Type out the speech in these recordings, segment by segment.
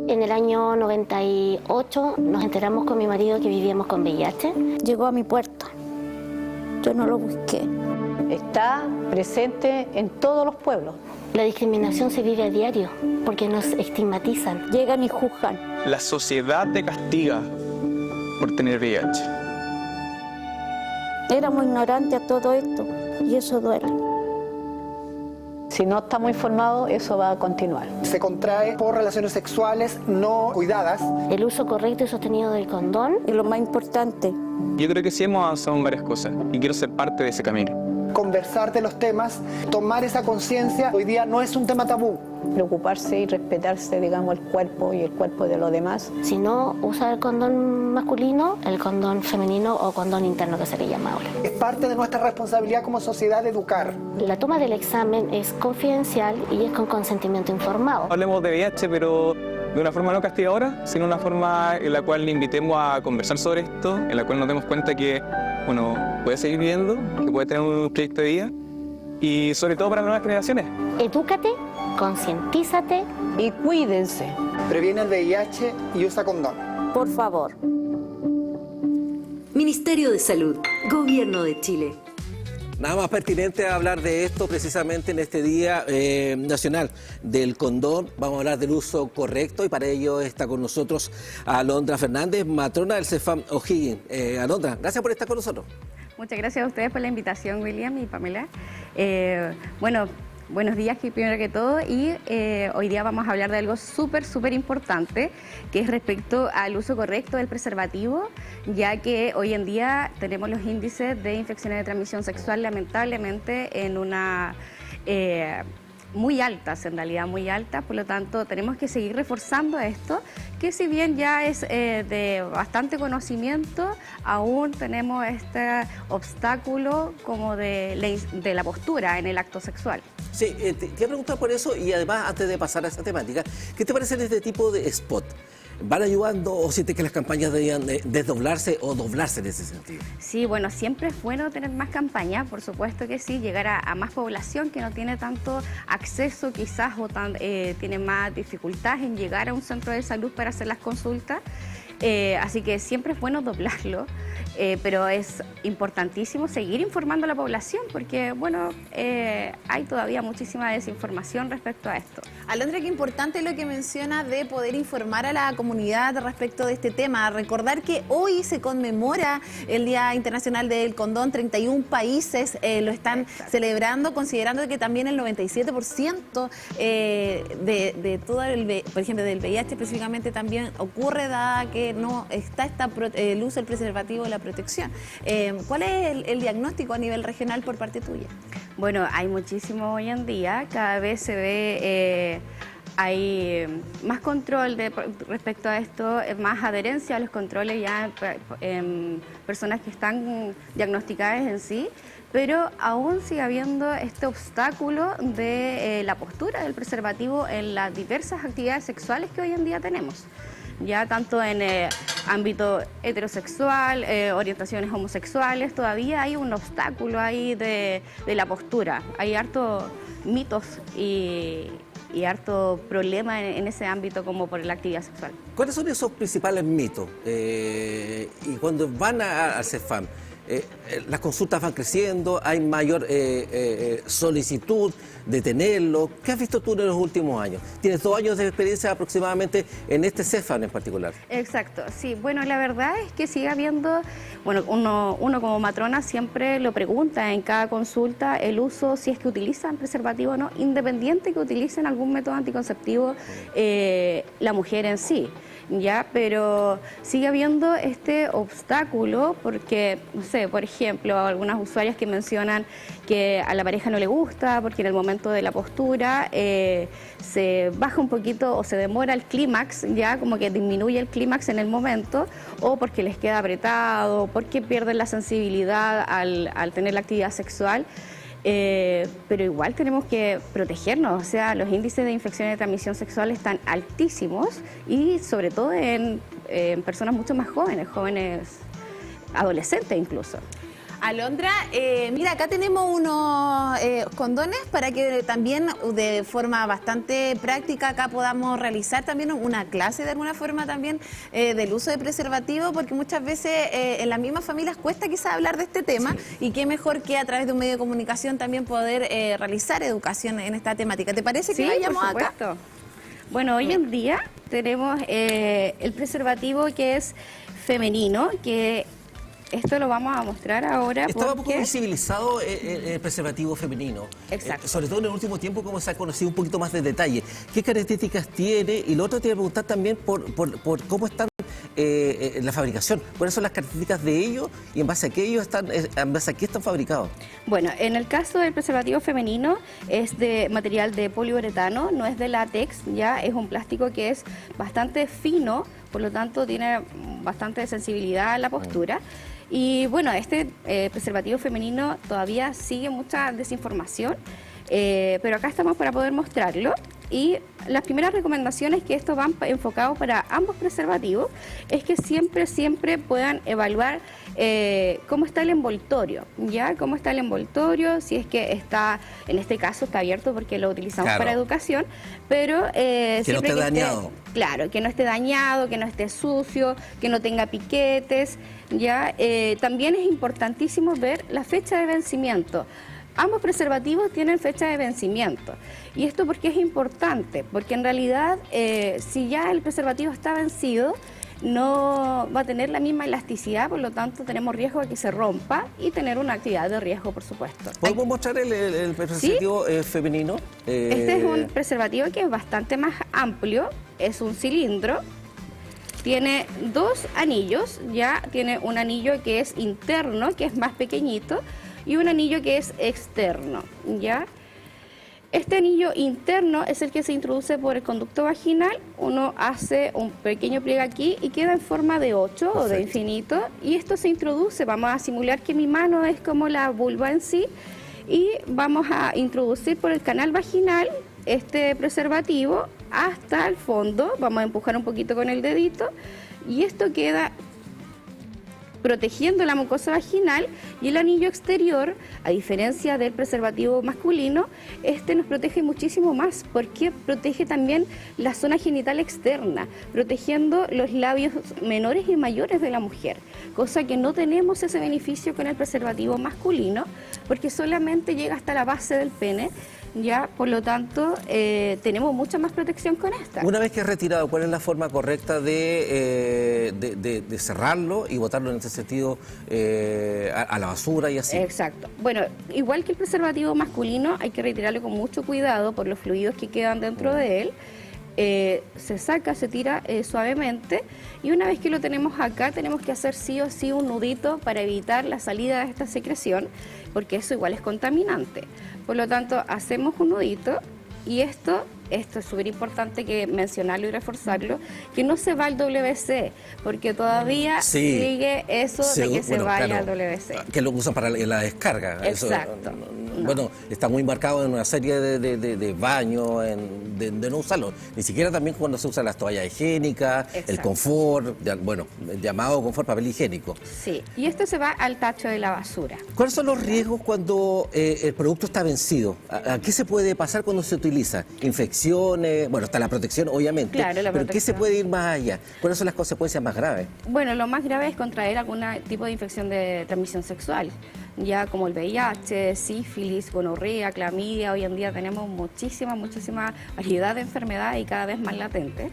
En el año 98 nos enteramos con mi marido que vivíamos con VIH. Llegó a mi puerta. Yo no lo busqué. Está presente en todos los pueblos. La discriminación se vive a diario porque nos estigmatizan. Llegan y juzgan. La sociedad te castiga por tener VIH. Éramos ignorantes a todo esto y eso duele. Si no estamos informados, eso va a continuar. Se contrae por relaciones sexuales no cuidadas. El uso correcto y sostenido del condón. Y lo más importante. Yo creo que sí hemos avanzado en varias cosas y quiero ser parte de ese camino. Conversar de los temas, tomar esa conciencia, hoy día no es un tema tabú. Preocuparse y respetarse, digamos, el cuerpo y el cuerpo de los demás. Si no usa el condón masculino, el condón femenino o condón interno que se le llama ahora. Es parte de nuestra responsabilidad como sociedad de educar. La toma del examen es confidencial y es con consentimiento informado. Hablemos de VIH, pero de una forma no castigadora, sino una forma en la cual le invitemos a conversar sobre esto, en la cual nos demos cuenta que, bueno, puede seguir viviendo, que puede tener un proyecto de vida y sobre todo para las nuevas generaciones. Edúcate, concientízate Y cuídense. Previene el VIH y usa condón. Por favor. Ministerio de Salud, Gobierno de Chile. Nada más pertinente a hablar de esto precisamente en este Día Nacional del Condón. Vamos a hablar del uso correcto y para ello está con nosotros Alondra Fernández, matrona del CEFAM O'Higgins. Alondra, gracias por estar con nosotros. Muchas gracias a ustedes por la invitación, William y Pamela. Buenos días, primero que todo, y hoy día vamos a hablar de algo súper importante, que es respecto al uso correcto del preservativo, ya que hoy en día tenemos los índices de infecciones de transmisión sexual lamentablemente en una... muy altas, en realidad muy altas, por lo tanto tenemos que seguir reforzando esto, que si bien ya es de bastante conocimiento, aún tenemos este obstáculo como de la postura en el acto sexual. Sí, te iba a preguntar por eso y además antes de pasar a esa temática, ¿qué te parece este tipo de spot? ¿Van ayudando o sientes que las campañas deberían desdoblarse o doblarse en ese sentido? Sí, bueno, siempre es bueno tener más campañas, por supuesto que sí, llegar a más población que no tiene tanto acceso quizás o tiene más dificultades en llegar a un centro de salud para hacer las consultas. Así que siempre es bueno doblarlo, pero es importantísimo seguir informando a la población porque, bueno, hay todavía muchísima desinformación respecto a esto. Alondra, qué importante lo que menciona de poder informar a la comunidad respecto de este tema. Recordar que hoy se conmemora el Día Internacional del Condón, 31 países lo están celebrando, considerando que también el 97% de todo por ejemplo, del VIH específicamente también ocurre dada que no está el uso del preservativo y la protección. ¿Cuál es el diagnóstico a nivel regional por parte tuya? Bueno, hay muchísimo hoy en día, cada vez se ve, hay más control respecto a esto, más adherencia a los controles ya en personas que están diagnosticadas en sí, pero aún sigue habiendo este obstáculo de la postura del preservativo en las diversas actividades sexuales que hoy en día tenemos. Ya tanto en ámbito heterosexual, orientaciones homosexuales, todavía hay un obstáculo ahí de la postura. Hay harto mitos y harto problema en ese ámbito como por la actividad sexual. ¿Cuáles son esos principales mitos? Y cuando van al CEFAM, las consultas van creciendo, hay mayor solicitud de tenerlo. ¿Qué has visto tú en los últimos años? Tienes 2 años de experiencia aproximadamente en este CEFAM en particular. Exacto, sí. Bueno, la verdad es que sigue habiendo, bueno, uno como matrona siempre lo pregunta en cada consulta el uso, si es que utilizan preservativo o no, independiente que utilicen algún método anticonceptivo la mujer en sí. Ya, pero sigue habiendo este obstáculo porque, no sé, por ejemplo, algunas usuarias que mencionan que a la pareja no le gusta porque en el momento de la postura se baja un poquito o se demora el clímax, ya como que disminuye el clímax en el momento, o porque les queda apretado, porque pierden la sensibilidad al tener la actividad sexual. Pero igual tenemos que protegernos, o sea, los índices de infecciones de transmisión sexual están altísimos y sobre todo en personas mucho más jóvenes, adolescentes incluso. Alondra, mira, acá tenemos unos condones para que también de forma bastante práctica acá podamos realizar también una clase de alguna forma también del uso de preservativo, porque muchas veces en las mismas familias cuesta quizás hablar de este tema y qué mejor que a través de un medio de comunicación también poder realizar educación en esta temática. ¿Te parece que vayamos por supuesto. acá? Bueno, hoy en día tenemos el preservativo que es femenino, que esto lo vamos a mostrar ahora. Estaba poco visibilizado el preservativo femenino. Exacto. Sobre todo en el último tiempo, como se ha conocido un poquito más de detalle. ¿Qué características tiene? Y lo otro te voy a preguntar también por cómo están la fabricación. ¿Cuáles son las características de ellos y en base a qué están fabricados? Bueno, en el caso del preservativo femenino es de material de poliuretano, no es de látex, ya es un plástico que es bastante fino, por lo tanto tiene bastante sensibilidad a la postura. Y bueno, este preservativo femenino todavía sigue mucha desinformación, pero acá estamos para poder mostrarlo. Y las primeras recomendaciones, que esto van enfocados para ambos preservativos, es que siempre puedan evaluar cómo está el envoltorio, ¿ya? Cómo está el envoltorio, si es que está, en este caso está abierto porque lo utilizamos para educación, pero que no esté dañado. Claro, que no esté dañado, que no esté sucio, que no tenga piquetes, ¿ya? También es importantísimo ver la fecha de vencimiento. Ambos preservativos tienen fecha de vencimiento. ¿Y esto por qué es importante? Porque en realidad, si ya el preservativo está vencido, no va a tener la misma elasticidad, por lo tanto tenemos riesgo de que se rompa y tener una actividad de riesgo, por supuesto. ¿Podemos mostrar el preservativo femenino? Este es un preservativo que es bastante más amplio, es un cilindro. Tiene dos anillos, ya tiene un anillo que es interno, que es más pequeñito, y un anillo que es externo, ¿ya? Este anillo interno es el que se introduce por el conducto vaginal. Uno hace un pequeño pliegue aquí y queda en forma de 8 o de infinito. Y esto se introduce, vamos a simular que mi mano es como la vulva en sí, y vamos a introducir por el canal vaginal este preservativo hasta el fondo. Vamos a empujar un poquito con el dedito y esto queda protegiendo la mucosa vaginal, y el anillo exterior, a diferencia del preservativo masculino, este nos protege muchísimo más, porque protege también la zona genital externa, protegiendo los labios menores y mayores de la mujer, cosa que no tenemos ese beneficio con el preservativo masculino, porque solamente llega hasta la base del pene. Ya, por lo tanto, tenemos mucha más protección con esta. Una vez que es retirado, ¿cuál es la forma correcta de cerrarlo y botarlo en ese sentido a la basura y así? Exacto. Bueno, igual que el preservativo masculino, hay que retirarlo con mucho cuidado por los fluidos que quedan dentro de él. Se saca, se tira suavemente, y una vez que lo tenemos acá tenemos que hacer sí o sí un nudito para evitar la salida de esta secreción, porque eso igual es contaminante. Por lo tanto, hacemos un nudito, y esto es súper importante que mencionarlo y reforzarlo, que no se va al WC, porque todavía sigue eso de que se vaya al WC. Que lo usan para la descarga. Exacto. Eso, bueno, está muy marcado en una serie de baños, de no usarlo. Ni siquiera también cuando se usan las toallas higiénicas, el confort, bueno, el llamado confort, papel higiénico. Sí, y esto se va al tacho de la basura. ¿Cuáles son los riesgos cuando el producto está vencido? ¿A qué se puede pasar cuando se utiliza? Infecciones, bueno, está la protección, obviamente, claro, la pero protección. ¿qué se puede ir más allá? ¿Cuáles son las consecuencias más graves? Bueno, lo más grave es contraer algún tipo de infección de transmisión sexual, ya como el VIH, sífilis, gonorrea, clamidia. Hoy en día tenemos muchísima variedad de enfermedades y cada vez más latentes.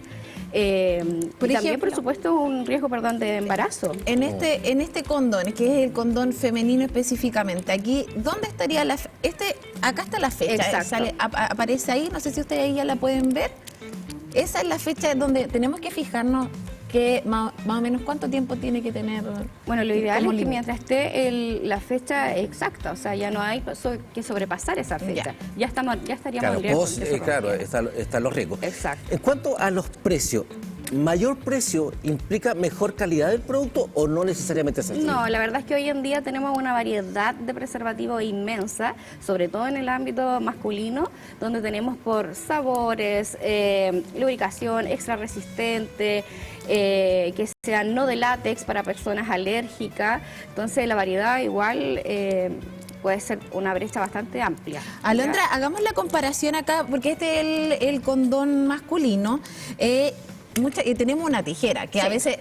Por ejemplo, también, por supuesto, un riesgo, de embarazo. En este condón, que es el condón femenino específicamente, aquí, ¿dónde estaría la acá está la fecha, aparece ahí, no sé si ustedes ahí ya la pueden ver. Esa es la fecha donde tenemos que fijarnos que más o menos cuánto tiempo tiene que tener. Bueno, lo ideal es que mientras esté la fecha exacta, o sea, ya no hay que sobrepasar esa fecha. Ya estaríamos en riesgo. Claro, están los riesgos. Exacto. En cuanto a los precios, ¿mayor precio implica mejor calidad del producto o no necesariamente es así? No, la verdad es que hoy en día tenemos una variedad de preservativos inmensa, sobre todo en el ámbito masculino, donde tenemos por sabores, lubricación extra resistente, que sean no de látex para personas alérgicas. Entonces la variedad igual puede ser una brecha bastante amplia. Alondra, hagamos la comparación acá, porque este es el condón masculino. Tenemos una tijera, que a veces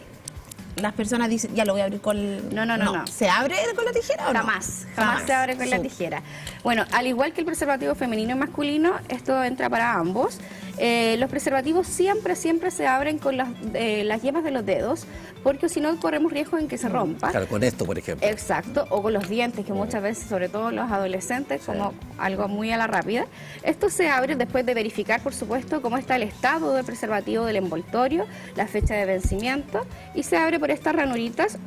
las personas dicen, ya lo voy a abrir con... No. ¿Se abre con la tijera o no? Jamás se abre con la tijera. Bueno, al igual que el preservativo femenino y masculino, esto entra para ambos. Los preservativos siempre se abren con las yemas de los dedos, porque si no corremos riesgo en que se rompa. Claro, con esto, por ejemplo. Exacto, o con los dientes, que muchas veces, sobre todo los adolescentes, como algo muy a la rápida. Esto se abre después de verificar, por supuesto, cómo está el estado del preservativo del envoltorio, la fecha de vencimiento, y se abre por estas ranuritas.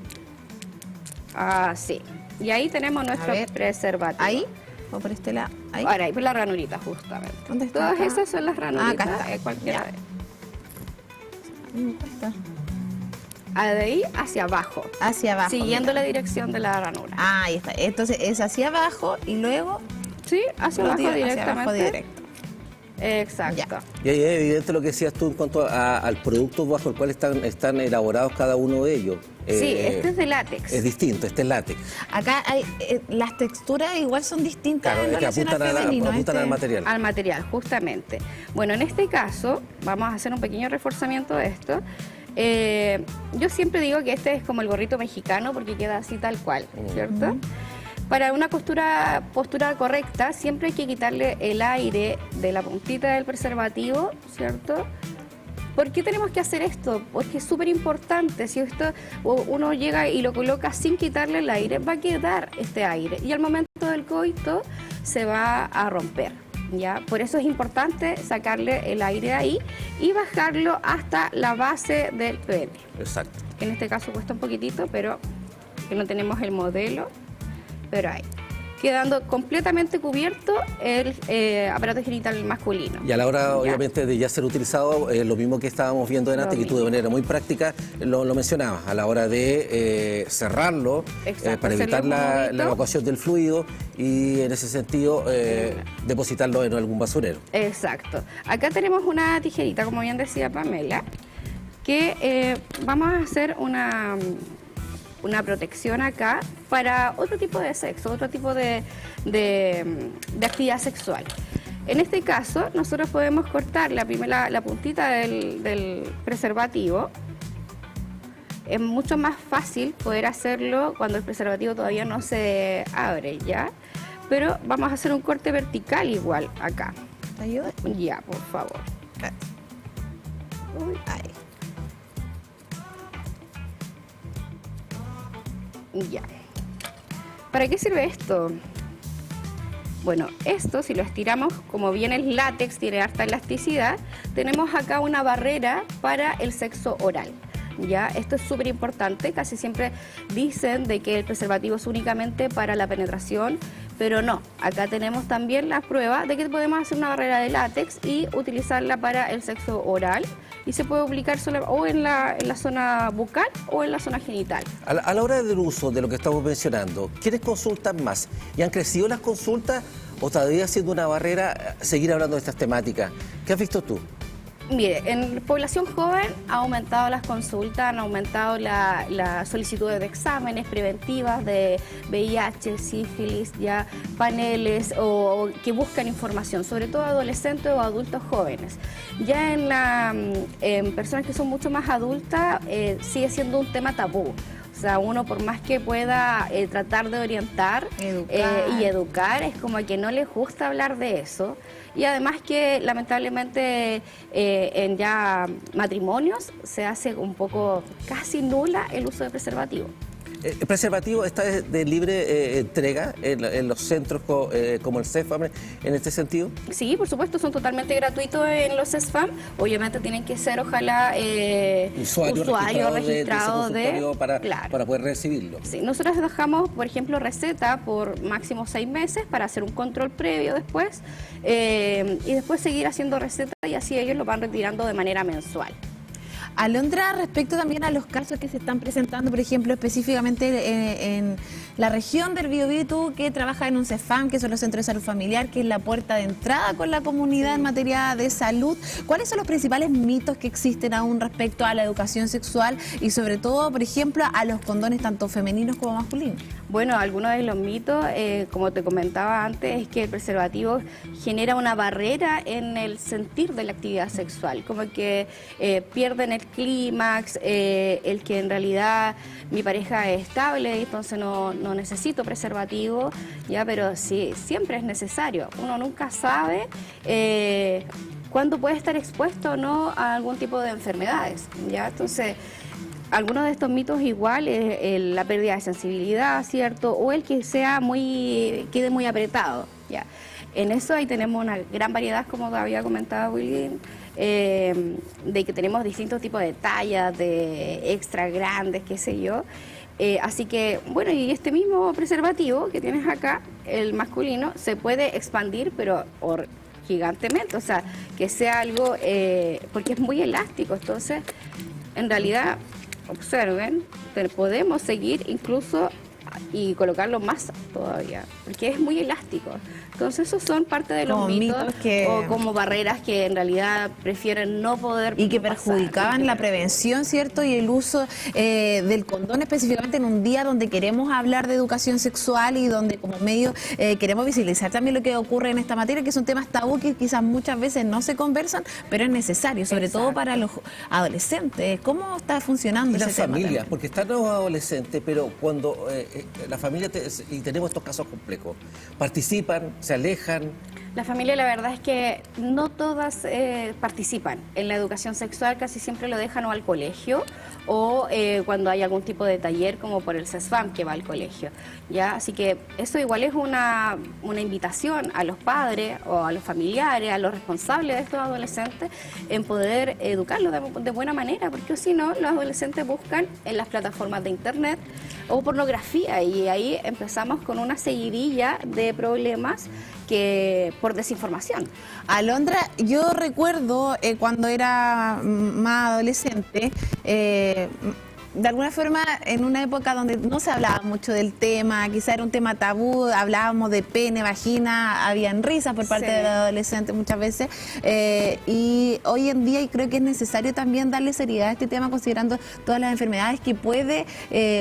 Así. Y ahí tenemos nuestro preservativo. ¿Ahí? ¿O por este lado? ¿Ahí? Ahora, ahí por la ranurita, justamente. ¿Dónde está? Todas esas son las ranuritas. Acá está. Cualquiera de Está. de ahí hacia abajo. Hacia abajo. Siguiendo la dirección de la ranura. Ahí está. Entonces es hacia abajo y luego... Sí, hacia abajo directamente. Hacia abajo directo. Exacto. Y ahí es evidente lo que decías tú en cuanto al producto bajo el cual están elaborados cada uno de ellos. Sí, este es de látex. Es distinto, este es látex. Acá hay las texturas igual son distintas. Claro, es que apuntan al material. Al material, justamente. Bueno, en este caso, vamos a hacer un pequeño reforzamiento de esto. Yo siempre digo que este es como el gorrito mexicano porque queda así tal cual, ¿cierto? Para una postura correcta, siempre hay que quitarle el aire de la puntita del preservativo, ¿cierto? ¿Por qué tenemos que hacer esto? Porque es súper importante. Si uno llega y lo coloca sin quitarle el aire, va a quedar este aire. Y al momento del coito se va a romper, ¿ya? Por eso es importante sacarle el aire ahí y bajarlo hasta la base del pene. Exacto. En este caso cuesta un poquitito, pero que no tenemos el modelo. Pero ahí, quedando completamente cubierto el aparato genital masculino. Y a la hora, obviamente, de ya ser utilizado, lo mismo que estábamos viendo delante, que tú de manera muy práctica lo mencionabas, a la hora de cerrarlo, para evitar la evacuación del fluido y, en ese sentido, depositarlo en algún basurero. Exacto. Acá tenemos una tijerita, como bien decía Pamela, que vamos a hacer una protección acá para otro tipo de sexo, otro tipo de actividad sexual. En este caso, nosotros podemos cortar la puntita del preservativo. Es mucho más fácil poder hacerlo cuando el preservativo todavía no se abre, ¿ya? Pero vamos a hacer un corte vertical igual acá. ¿Te ayuda? Ya, por favor. Ahí. Ya. ¿Para qué sirve esto? Bueno, esto si lo estiramos, como bien es látex, tiene harta elasticidad, tenemos acá una barrera para el sexo oral. ¿Ya? Esto es súper importante, casi siempre dicen de que el preservativo es únicamente para la penetración, pero no. Acá tenemos también la prueba de que podemos hacer una barrera de látex y utilizarla para el sexo oral, y se puede aplicar solo o en la zona bucal o en la zona genital. A la hora del uso de lo que estamos mencionando, ¿quiénes consultan más? ¿Y han crecido las consultas o todavía siendo una barrera seguir hablando de estas temáticas? ¿Qué has visto tú? Mire, en población joven ha aumentado las consultas, han aumentado las solicitudes de exámenes preventivas de VIH, sífilis, ya paneles o que buscan información, sobre todo adolescentes o adultos jóvenes. Ya en personas que son mucho más adultas sigue siendo un tema tabú. O sea, uno por más que pueda tratar de orientar y educar, es como que no les gusta hablar de eso. Y además que lamentablemente en ya matrimonios se hace un poco casi nula el uso de preservativo. ¿El preservativo está de libre entrega en los centros como el CESFAM en este sentido? Sí, por supuesto, son totalmente gratuitos en los CESFAM. Obviamente tienen que ser, ojalá, usuarios registrados para poder recibirlo. Sí, nosotros dejamos, por ejemplo, receta por máximo 6 meses para hacer un control previo después y después seguir haciendo receta y así ellos lo van retirando de manera mensual. Alondra, respecto también a los casos que se están presentando, por ejemplo, específicamente en la región del Biobío, tú que trabajas en un CEFAM, que son los centros de salud familiar, que es la puerta de entrada con la comunidad en materia de salud, ¿cuáles son los principales mitos que existen aún respecto a la educación sexual y sobre todo, por ejemplo, a los condones tanto femeninos como masculinos? Bueno, algunos de los mitos, como te comentaba antes, es que el preservativo genera una barrera en el sentir de la actividad sexual, como que pierden el clímax, el que en realidad mi pareja es estable y entonces no necesito preservativo, ya, pero sí, siempre es necesario. Uno nunca sabe cuándo puede estar expuesto o no a algún tipo de enfermedades, ya, entonces algunos de estos mitos igual es la pérdida de sensibilidad, ¿cierto? O el que quede muy apretado, ¿ya? En eso ahí tenemos una gran variedad, como había comentado Willy, de que tenemos distintos tipos de tallas, de extra grandes, qué sé yo. Así que, bueno, y este mismo preservativo que tienes acá, el masculino, se puede expandir, pero gigantemente, o sea, que sea algo, porque es muy elástico, entonces, en realidad, observen, podemos seguir incluso y colocarlo más todavía, porque es muy elástico. Entonces esos son parte de los mitos o como barreras que en realidad prefieren no poder y que perjudicaban la prevención, ¿cierto? Y el uso del condón específicamente en un día donde queremos hablar de educación sexual y donde como medio queremos visibilizar también lo que ocurre en esta materia, que son temas tabú que quizás muchas veces no se conversan, pero es necesario, sobre todo para los adolescentes. ¿Cómo está funcionando ese tema? Las familias, porque están los adolescentes, pero cuando la familia y tenemos estos casos complejos, participan, se alejan. La familia, la verdad es que no todas participan en la educación sexual, casi siempre lo dejan o al colegio o cuando hay algún tipo de taller como por el CESFAM que va al colegio, ¿ya? Así que eso igual es una invitación a los padres o a los familiares, a los responsables de estos adolescentes en poder educarlos de buena manera, porque si no, los adolescentes buscan en las plataformas de internet o pornografía y ahí empezamos con una seguidilla de problemas que por desinformación. Alondra, yo recuerdo cuando era más adolescente, de alguna forma en una época donde no se hablaba mucho del tema, quizá era un tema tabú, hablábamos de pene, vagina, habían risas por parte de los adolescentes muchas veces, y hoy en día creo que es necesario también darle seriedad a este tema considerando todas las enfermedades que puede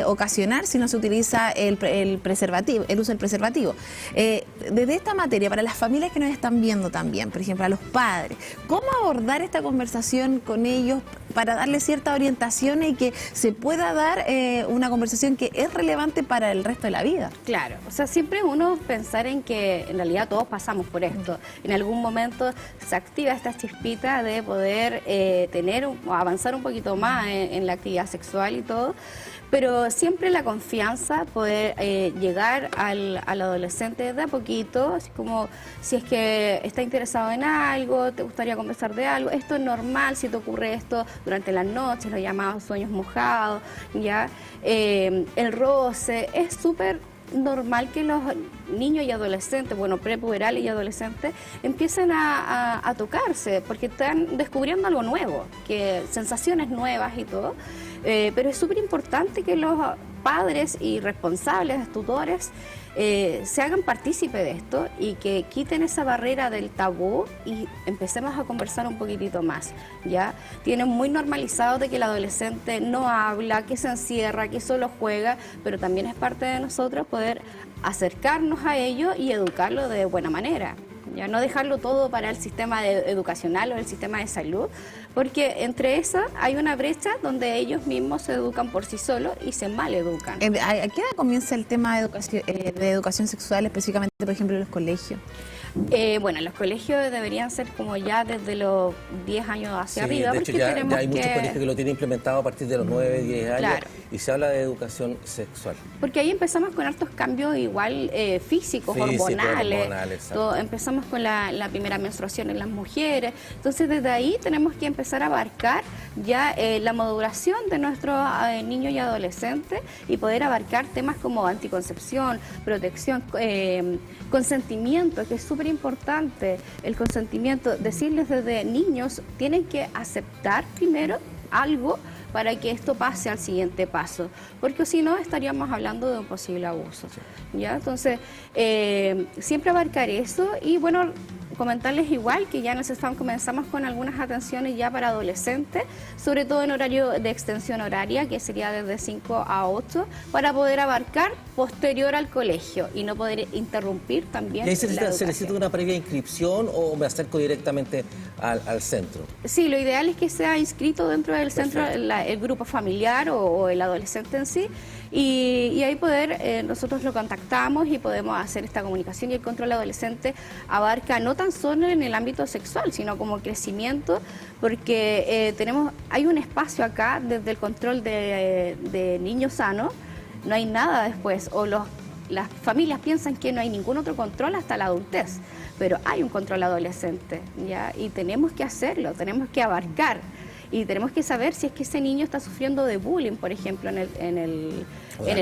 ocasionar si no se utiliza el preservativo, el uso del preservativo. Desde esta materia, para las familias que nos están viendo también, por ejemplo a los padres, ¿cómo abordar esta conversación con ellos para darle cierta orientación y que se pueda dar una conversación que es relevante para el resto de la vida? Claro, o sea, siempre uno pensar en que en realidad todos pasamos por esto. En algún momento se activa esta chispita de poder tener o avanzar un poquito más en la actividad sexual y todo, pero siempre la confianza, poder llegar al adolescente de a poquito, así como si es que está interesado en algo, te gustaría conversar de algo, esto es normal, si te ocurre esto durante la noche, los llamados sueños mojados, ya el roce, es súper normal que los niños y adolescentes, bueno, prepuberales y adolescentes, empiecen a tocarse, porque están descubriendo algo nuevo, que sensaciones nuevas y todo. Pero es súper importante que los padres y responsables, tutores, se hagan partícipe de esto y que quiten esa barrera del tabú y empecemos a conversar un poquitito más, ¿ya? Tienen muy normalizado de que el adolescente no habla, que se encierra, que solo juega, pero también es parte de nosotros poder acercarnos a ello y educarlo de buena manera. Ya no dejarlo todo para el sistema educacional o el sistema de salud, porque entre esas hay una brecha donde ellos mismos se educan por sí solos y se maleducan. ¿A qué edad comienza el tema de educación sexual, específicamente, por ejemplo, en los colegios? Bueno, los colegios deberían ser como ya desde los 10 años hacia arriba. De hecho, ya hay muchos colegios que lo tienen implementado a partir de los 9, 10 años, claro, y se habla de educación sexual. Porque ahí empezamos con hartos cambios igual físicos, hormonales. Todo, empezamos con la primera menstruación en las mujeres. Entonces, desde ahí tenemos que empezar a abarcar ya la maduración de nuestros niños y adolescentes y poder abarcar temas como anticoncepción, protección, consentimiento, que es súper importante. El consentimiento, decirles desde niños, tienen que aceptar primero algo para que esto pase al siguiente paso, porque si no estaríamos hablando de un posible abuso. ¿Ya? Entonces, siempre abarcar eso y bueno, comentarles igual que ya en el CESFAM comenzamos con algunas atenciones ya para adolescentes, sobre todo en horario de extensión horaria, que sería desde 5 a 8, para poder abarcar posterior al colegio y no poder interrumpir también. ¿Y ahí se necesita una previa inscripción o me acerco directamente al centro? Sí, lo ideal es que sea inscrito dentro del centro el grupo familiar o el adolescente en sí, y ahí poder, nosotros lo contactamos y podemos hacer esta comunicación, y el control adolescente abarca no tan solo en el ámbito sexual, sino como crecimiento, porque hay un espacio acá desde el control de niños sanos, no hay nada después, o las familias piensan que no hay ningún otro control hasta la adultez, pero hay un control adolescente, ¿ya? Y tenemos que hacerlo, tenemos que abarcar. Y tenemos que saber si es que ese niño está sufriendo de bullying, por ejemplo, en el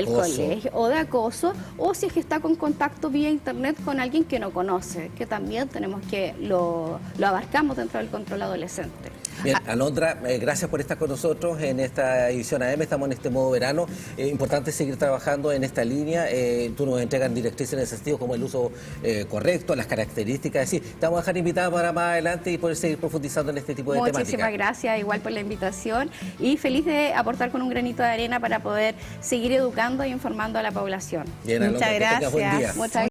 colegio, o de acoso, o si es que está con contacto vía internet con alguien que no conoce, que también tenemos que lo abarcamos dentro del control adolescente. Bien, Alondra, gracias por estar con nosotros en esta edición AM. Estamos en este modo verano. Importante seguir trabajando en esta línea. Tú nos entregas directrices en ese sentido, como el uso correcto, las características. Sí, te vamos a dejar invitada para más adelante y poder seguir profundizando en este tipo de temáticas. Muchísimas gracias, igual por la invitación, y feliz de aportar con un granito de arena para poder seguir educando e informando a la población. Bien, Alondra, muchas gracias. Buen día. Muchas